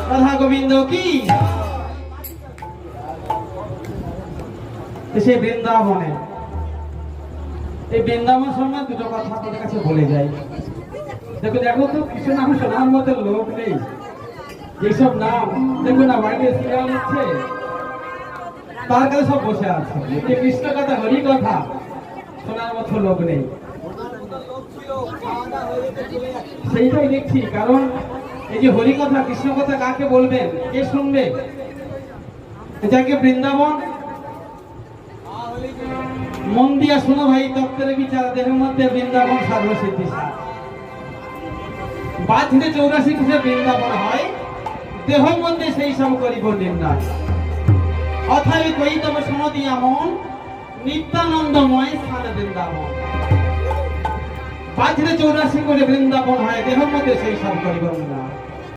রাধা গোবিন্দ কি সে বৃন্দাবনে এই বৃন্দাবন সম্বন্ধে দুটো কথা আপনাদের কাছে বলে যাই। দেখো তো কৃষ্ণ নাম শোনার মতো লোক নেই। যেসব নাম দেখো না বাইরে সিরিয়াল হচ্ছে তার কাছে সব বসে আছে। এই কৃষ্ণ কথা হরি কথা শোনার মতো লোক নেই। সেইটাই দেখছি, কারণ এই যে হরি কথা কৃষ্ণ কথা কাকে বলবেন, কে শুনবে? যাকে বৃন্দাবন মন দিয়া শোনো ভাই, তত্ত্বের বিচার দেহের মধ্যে বৃন্দাবন সর্বসিদ্ধি সার। 82 কোষে বৃন্দাবন হয়, দেহের মধ্যে সেই সব করিব নির্ণয়। অথাই কই তবে সমদিয়া মন নিত্যানন্দময় স্থান বৃন্দাবন। 82 কোষে বৃন্দাবন হয়, দেহের মধ্যে সেই সব করিব নির্ণয়।